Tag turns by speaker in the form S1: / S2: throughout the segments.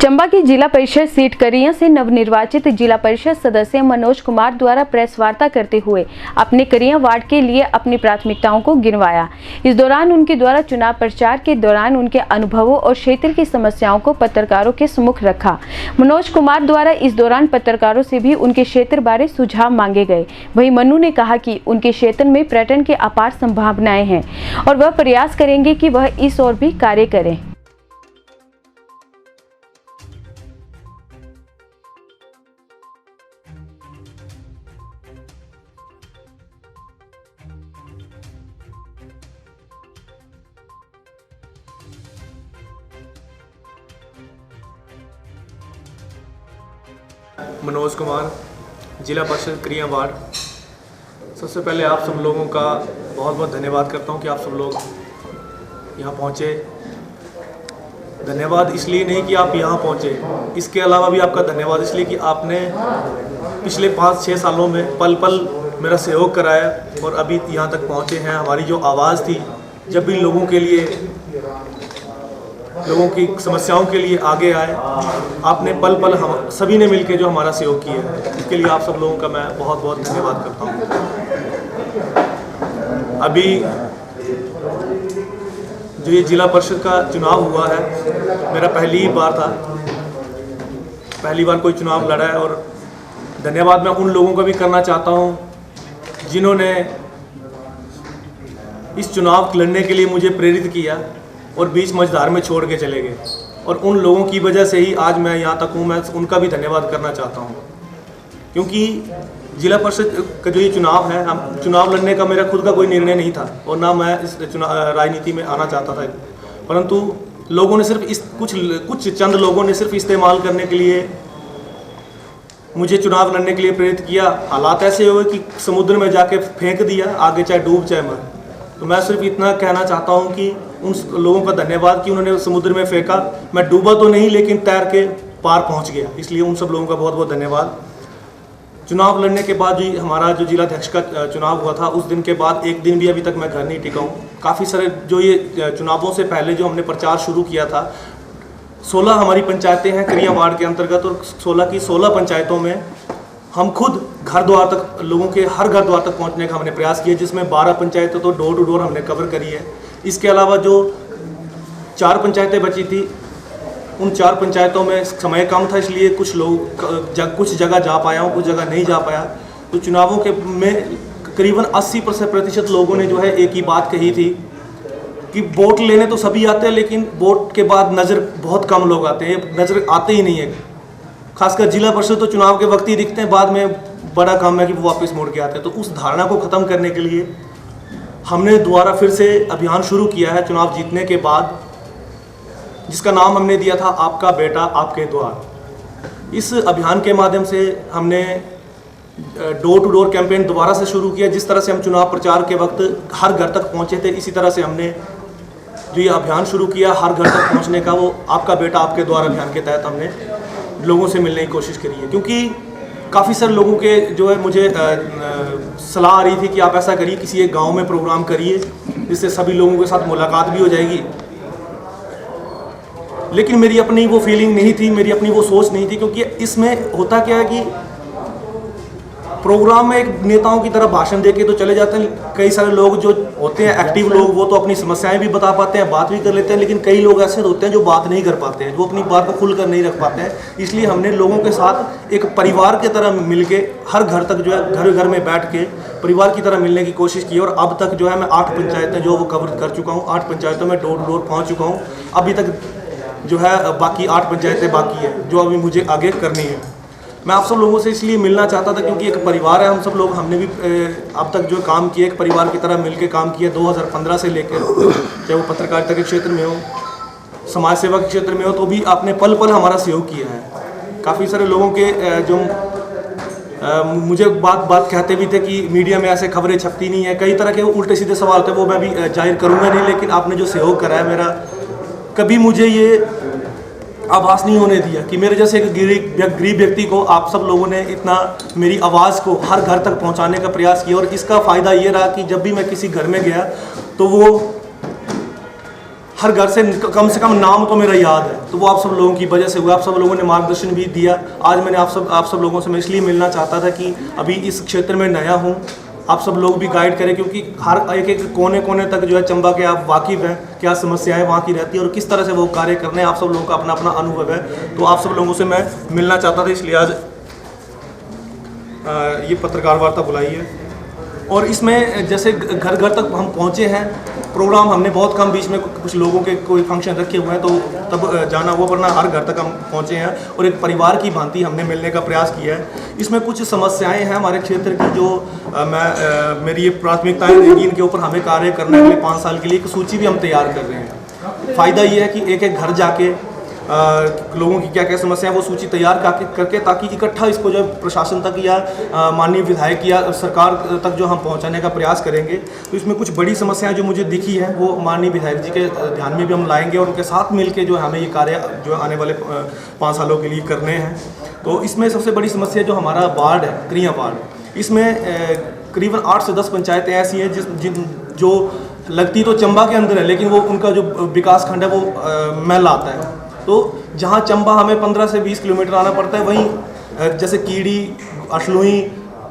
S1: चंबा की जिला परिषद सीट करिया से नवनिर्वाचित जिला परिषद सदस्य मनोज कुमार द्वारा प्रेस वार्ता करते हुए अपने करिया वार्ड के लिए अपनी प्राथमिकताओं को गिनवाया। इस दौरान उनके द्वारा चुनाव प्रचार के दौरान उनके अनुभवों और क्षेत्र की समस्याओं को पत्रकारों के सम्मुख रखा। मनोज कुमार द्वारा इस दौरान पत्रकारों से भी उनके क्षेत्र बारे सुझाव मांगे गए। वहीं मनु ने कहा कि उनके क्षेत्र में पर्यटन के अपार संभावनाएं हैं और वह प्रयास करेंगे कि वह इस ओर भी कार्य करें।
S2: मनोज कुमार, जिला परिषद करिया वार्ड। सबसे पहले आप सब लोगों का बहुत बहुत धन्यवाद करता हूं कि आप सब लोग यहां पहुंचे। धन्यवाद इसलिए नहीं कि आप यहां पहुंचे, इसके अलावा भी आपका धन्यवाद इसलिए कि आपने पिछले 5-6 सालों में पल पल मेरा सहयोग कराया और अभी यहां तक पहुंचे हैं। हमारी जो आवाज़ थी, जब भी लोगों के लिए, लोगों की समस्याओं के लिए आगे आए, आपने पल पल हम सभी ने मिलकर जो हमारा सहयोग किया है, इसके लिए आप सब लोगों का मैं बहुत बहुत धन्यवाद करता हूँ। अभी जो ये जिला परिषद का चुनाव हुआ है, मेरा पहली बार था, पहली बार कोई चुनाव लड़ा है। और धन्यवाद मैं उन लोगों का भी करना चाहता हूँ जिन्होंने इस चुनाव लड़ने के लिए मुझे प्रेरित किया और बीच मझधार में छोड़ के चले गए। और उन लोगों की वजह से ही आज मैं यहाँ तक हूँ। मैं उनका भी धन्यवाद करना चाहता हूँ, क्योंकि जिला परिषद का जो ये चुनाव है, हम चुनाव लड़ने का मेरा खुद का कोई निर्णय नहीं था और ना मैं इस राजनीति में आना चाहता था, परंतु लोगों ने सिर्फ कुछ चंद लोगों ने सिर्फ इस्तेमाल करने के लिए मुझे चुनाव लड़ने के लिए प्रेरित किया। हालात ऐसे हुए कि समुद्र में जाके फेंक दिया, आगे चाहे डूब चाहे मर। तो मैं सिर्फ इतना कहना चाहता हूँ कि उन लोगों का धन्यवाद कि उन्होंने समुद्र में फेंका। मैं डूबा तो नहीं, लेकिन तैर के पार पहुँच गया, इसलिए उन सब लोगों का बहुत बहुत धन्यवाद। चुनाव लड़ने के बाद जी हमारा जो जिलाध्यक्ष का चुनाव हुआ था, उस दिन के बाद एक दिन भी अभी तक मैं घर नहीं टिका हूँ। काफ़ी सारे जो ये चुनावों से पहले जो हमने प्रचार शुरू किया था, 16 हमारी पंचायतें हैं करिया वार्ड के अंतर्गत, और 16 की 16 पंचायतों में हम खुद घर द्वार तक, लोगों के हर घर द्वार तक पहुंचने का हमने प्रयास किया, जिसमें 12 पंचायतें तो डोर टू डोर हमने कवर करी है। इसके अलावा जो 4 पंचायतें बची थी, उन 4 पंचायतों में समय कम था, इसलिए कुछ लोग कुछ जगह जा पाया हूँ, कुछ जगह नहीं जा पाया। तो चुनावों के में करीबन 80% लोगों ने जो है एक ही बात कही थी कि वोट लेने तो सभी आते हैं, लेकिन वोट के बाद नज़र बहुत कम लोग आते हैं, नज़र आते ही नहीं है। खासकर जिला परिषद तो चुनाव के वक्त ही दिखते हैं, बाद में बड़ा काम है कि वो वापस मुड़ के आते हैं। तो उस धारणा को ख़त्म करने के लिए हमने दोबारा फिर से अभियान शुरू किया है चुनाव जीतने के बाद, जिसका नाम हमने दिया था आपका बेटा आपके द्वार। इस अभियान के माध्यम से हमने डोर टू डोर कैंपेन दोबारा से शुरू किया। जिस तरह से हम चुनाव प्रचार के वक्त हर घर तक पहुंचे थे, इसी तरह से हमने जो ये अभियान शुरू किया हर घर तक पहुंचने का, वो आपका बेटा आपके द्वार अभियान के तहत हमने लोगों से मिलने की कोशिश करी है। क्योंकि काफ़ी सारे लोगों के जो है मुझे सलाह आ रही थी कि आप ऐसा करिए, किसी एक गांव में प्रोग्राम करिए, जिससे सभी लोगों के साथ मुलाकात भी हो जाएगी। लेकिन मेरी अपनी वो फीलिंग नहीं थी, मेरी अपनी वो सोच नहीं थी, क्योंकि इसमें होता क्या है कि प्रोग्राम में एक नेताओं की तरह भाषण दे के तो चले जाते हैं। कई सारे लोग जो होते हैं एक्टिव लोग, वो तो अपनी समस्याएं भी बता पाते हैं, बात भी कर लेते हैं, लेकिन कई लोग ऐसे होते हैं जो बात नहीं कर पाते हैं, जो अपनी बात को खुलकर नहीं रख पाते हैं। इसलिए हमने लोगों के साथ एक परिवार की तरह मिलके हर घर तक जो है घर घर में बैठ के परिवार की तरह मिलने की कोशिश की। और अब तक जो है मैं 8 पंचायतें जो वो कवर कर चुका हूँ, 8 पंचायतों में डोर टू डोर पहुँच चुका हूँ। अभी तक जो है बाकी 8 पंचायतें बाकी है, जो अभी मुझे आगे करनी है। मैं आप सब लोगों से इसलिए मिलना चाहता था क्योंकि एक परिवार है हम सब लोग। हमने भी अब तक जो काम किया एक परिवार की तरह मिलके काम किया 2015 से लेकर, चाहे वो पत्रकारिता के क्षेत्र में हो, समाज सेवा के क्षेत्र में हो, तो भी आपने पल पल हमारा सहयोग किया है। काफ़ी सारे लोगों के जो मुझे बात कहते भी थे कि मीडिया में ऐसे खबरें छपती नहीं है, कई तरह के उल्टे सीधे सवाल थे, वो मैं भी जाहिर करूँगा नहीं। लेकिन आपने जो सहयोग करा है मेरा, कभी मुझे ये आभास नहीं होने दिया कि मेरे जैसे एक गरीब व्यक्ति को आप सब लोगों ने इतना मेरी आवाज़ को हर घर तक पहुंचाने का प्रयास किया। और इसका फ़ायदा ये रहा कि जब भी मैं किसी घर में गया तो वो हर घर से कम नाम तो मेरा याद है, तो वो आप सब लोगों की वजह से हुआ। आप सब लोगों ने मार्गदर्शन भी दिया। आज मैंने आप सब लोगों से मैं इसलिए मिलना चाहता था कि अभी इस क्षेत्र में नया हूँ, आप सब लोग भी गाइड करें, क्योंकि हर एक कोने कोने तक जो है चंबा के आप वाकिफ़ हैं, क्या समस्याएं वहाँ की रहती है और किस तरह से वो कार्य करने हैं। आप सब लोगों का अपना अपना अनुभव है, तो आप सब लोगों से मैं मिलना चाहता था, इसलिए आज ये पत्रकार वार्ता बुलाई है। और इसमें जैसे घर घर तक हम पहुँचे हैं, प्रोग्राम हमने बहुत कम, बीच में कुछ लोगों के कोई फंक्शन रखे हुए हैं तो तब जाना हुआ, वरना हर घर तक हम पहुँचे हैं और एक परिवार की भांति हमने मिलने का प्रयास किया है। इसमें कुछ समस्याएं हैं हमारे क्षेत्र की, जो मेरी ये प्राथमिकताएं रहेंगी, इनके ऊपर हमें कार्य करने के लिए 5 साल के लिए एक सूची भी हम तैयार कर रहे हैं। फ़ायदा ये है कि एक एक घर जाके लोगों की क्या क्या समस्या है वो सूची तैयार करके, ताकि इकट्ठा इसको जो प्रशासन तक या माननीय विधायक या सरकार तक जो हम पहुंचाने का प्रयास करेंगे। तो इसमें कुछ बड़ी समस्याएं जो मुझे दिखी हैं वो माननीय विधायक जी के ध्यान में भी हम लाएंगे और उनके साथ मिलके जो हमें ये कार्य जो आने वाले 5 सालों के लिए करने हैं। तो इसमें सबसे बड़ी समस्या जो हमारा वार्ड है, क्रिया वार्ड, इसमें करीबन 8 से 10 पंचायतें ऐसी हैं जो लगती तो चंबा के अंदर है, लेकिन वो उनका जो विकास खंड है वो मैल आता है। तो जहाँ चंबा हमें 15 से 20 किलोमीटर आना पड़ता है, वहीं जैसे कीड़ी, अशलुई,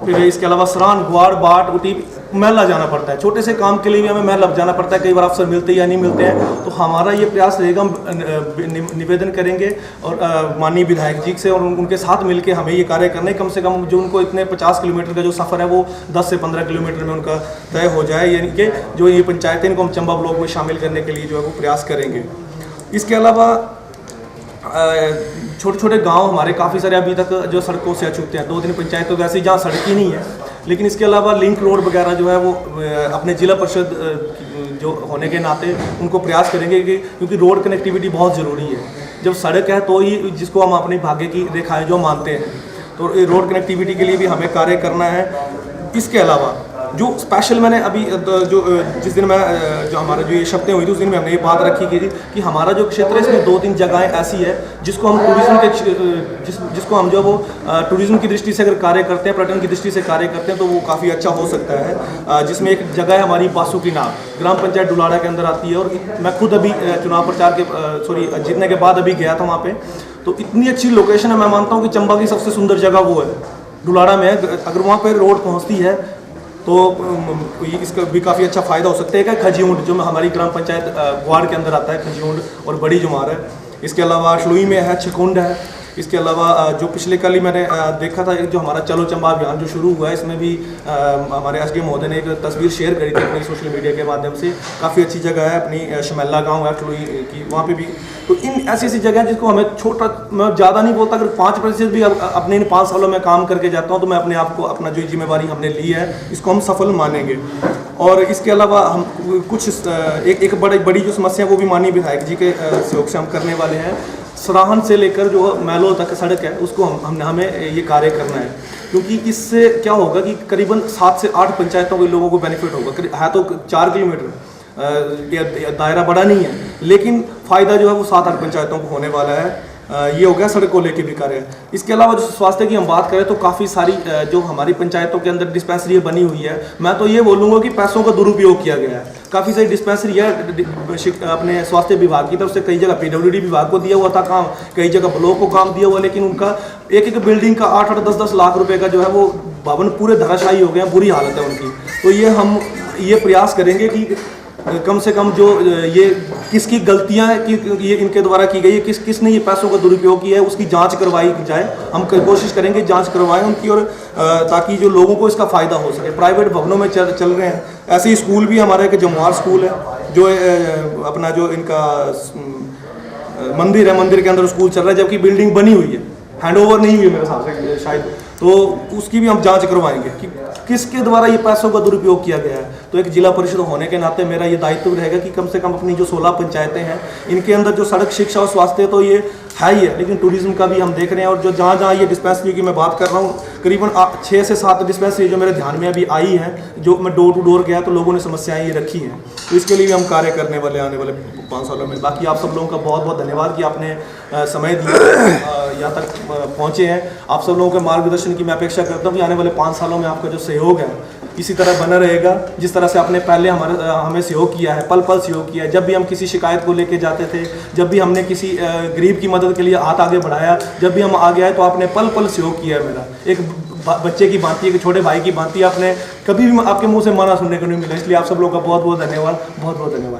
S2: फिर इसके अलावा सरान, ग्वाड़, बाट, उटी, महला जाना पड़ता है। छोटे से काम के लिए भी हमें महल जाना पड़ता है, कई बार अफसर मिलते या नहीं मिलते हैं। तो हमारा ये प्रयास रहेगा, हम निवेदन करेंगे और माननीय विधायक जी से और उनके साथ मिलकर हमें ये कार्य करना है। कम से कम जो उनको इतने 50 किलोमीटर का जो सफ़र है वो 10 से 15 किलोमीटर में उनका तय हो जाए, यानी कि जो ये पंचायतें इनको हम चंबा ब्लॉक में शामिल करने के लिए जो है वो प्रयास करेंगे। इसके अलावा छोटे छोटे गांव हमारे काफ़ी सारे अभी तक जो सड़कों से अछूते हैं। 2-3 पंचायतों तो ऐसी जहाँ सड़क ही नहीं है, लेकिन इसके अलावा लिंक रोड वगैरह जो है वो अपने जिला परिषद जो होने के नाते उनको प्रयास करेंगे कि क्योंकि रोड कनेक्टिविटी बहुत ज़रूरी है। जब सड़क है तो ही जिसको हम अपनी भाग्य की रेखाएँ जो मानते हैं, तो रोड कनेक्टिविटी के लिए भी हमें कार्य करना है। इसके अलावा जो स्पेशल मैंने अभी जो जिस दिन मैं जो हमारा जो ये शब्दें हुई थी उस दिन में हमने ये बात रखी कि हमारा जो क्षेत्र है इसमें 2-3 जगहें ऐसी है जिसको हम टूरिज्म के जिसको हम जो वो टूरिज्म की दृष्टि से अगर कार्य करते हैं, पर्यटन की दृष्टि से कार्य करते हैं, तो वो काफ़ी अच्छा हो सकता है। जिसमें एक जगह है हमारी बासुकी नाग, ग्राम पंचायत डुलाड़ा के अंदर आती है, और मैं खुद अभी चुनाव प्रचार के जीतने के बाद अभी गया था वहाँ पर। तो इतनी अच्छी लोकेशन है, मैं मानता हूँ कि चंबा की सबसे सुंदर जगह वो है, डुलाड़ा में है। अगर वहाँ पर रोड पहुँचती है तो इसका भी काफ़ी अच्छा फ़ायदा हो सकता है। क्या खजीउंड जो हमारी ग्राम पंचायत ग्वाड़ के अंदर आता है, खजीउंड और बड़ी जुमार है। इसके अलावा शलुई में है, छकुंड है। इसके अलावा जो पिछले कल ही मैंने देखा था, जो हमारा चलो चंबा अभियान जो शुरू हुआ है, इसमें भी हमारे एसडीएम महोदय ने एक तस्वीर शेयर करी थी अपनी सोशल मीडिया के माध्यम से। काफ़ी अच्छी जगह है, अपनी शमैला गांव है शलुई की, वहाँ पे भी। तो इन ऐसी ऐसी जगह जिसको हमें छोटा, मैं ज़्यादा नहीं बोलता, अगर 5% भी अपने इन 5 सालों में काम करके जाता हूँ तो मैं अपने आप को, अपना जो जिम्मेवारी हमने ली है इसको हम सफल मानेंगे। और इसके अलावा हम कुछ एक बड़ी जो समस्या वो भी माननीय विधायक जी के सहयोग से हम करने वाले हैं। सराहन से लेकर जो मैलो तक सड़क है उसको हमें ये कार्य करना है, क्योंकि इससे क्या होगा कि करीबन 7 से 8 पंचायतों के लोगों को बेनिफिट होगा। है तो 4 किलोमीटर दायरा बड़ा नहीं है, लेकिन फ़ायदा जो है वो 7-8 पंचायतों को होने वाला है। ये हो गया सड़क को लेके भी कार्य। इसके अलावा जो स्वास्थ्य की हम बात करें तो काफ़ी सारी जो हमारी पंचायतों के अंदर डिस्पेंसरी बनी हुई है। मैं तो ये बोलूँगा कि पैसों का दुरुपयोग किया गया है। काफ़ी सारी डिस्पेंसरी है अपने स्वास्थ्य विभाग की तरफ से, कई जगह PWD विभाग को दिया हुआ था काम, कई जगह ब्लॉक को काम दिया हुआ, लेकिन उनका एक बिल्डिंग का 8-8, 10-10 लाख रुपए का जो है वो भवन पूरे धराशायी हो गए हैं, बुरी हालत है उनकी। तो ये हम ये प्रयास करेंगे कि कम से कम जो ये किसकी गलतियां हैं कि ये इनके द्वारा की गई है, किसने ये पैसों का दुरुपयोग किया है, उसकी जांच करवाई जाए। हम कोशिश करेंगे जांच करवाएं उनकी, और ताकि जो लोगों को इसका फ़ायदा हो सके। प्राइवेट भवनों में चल रहे हैं। ऐसे ही स्कूल भी हमारे एक जमुआर स्कूल है, जो अपना जो इनका मंदिर है, मंदिर के अंदर स्कूल चल रहा है, जबकि बिल्डिंग बनी हुई है, हैंडओवर नहीं हुई है मेरे हिसाब से शायद। तो उसकी भी हम जांच करवाएंगे कि किसके द्वारा ये पैसों का दुरुपयोग किया गया है। तो एक जिला परिषद होने के नाते मेरा ये दायित्व रहेगा कि कम से कम अपनी जो 16 पंचायतें हैं, इनके अंदर जो सड़क, शिक्षा और स्वास्थ्य तो ये है ही है, लेकिन टूरिज्म का भी हम देख रहे हैं। और जो जहाँ जहाँ ये डिस्पेंसरी की मैं बात कर रहा हूँ, करीबन 6 से 7 डिस्पेंसरी जो मेरे ध्यान में अभी आई है, जो मैं डोर टू डोर गया तो लोगों ने समस्याएं ये रखी हैं। तो इसके लिए भी हम कार्य करने वाले आने वाले 5 सालों में। बाकी आप सब लोगों का बहुत बहुत धन्यवाद कि आपने समय दिया, यहाँ तक पहुँचे हैं। आप सब लोगों के मार्गदर्शन की मैं अपेक्षा करता हूँ कि आने वाले 5 सालों में आपका जो सहयोग है इसी तरह बना रहेगा। जिस तरह से आपने पहले हमें सहयोग किया है, पल पल सहयोग किया है। जब भी हम किसी शिकायत को लेके जाते थे, जब भी हमने किसी गरीब की मदद के लिए हाथ आगे बढ़ाया, जब भी हम आगे आए तो आपने पल पल सहयोग किया है। मेरा एक बच्चे की भांति, एक छोटे भाई की भांति आपने कभी भी आपके मुंह से मना सुनने को नहीं मिला। इसलिए आप सब लोगों का बहुत बहुत धन्यवाद, बहुत बहुत धन्यवाद।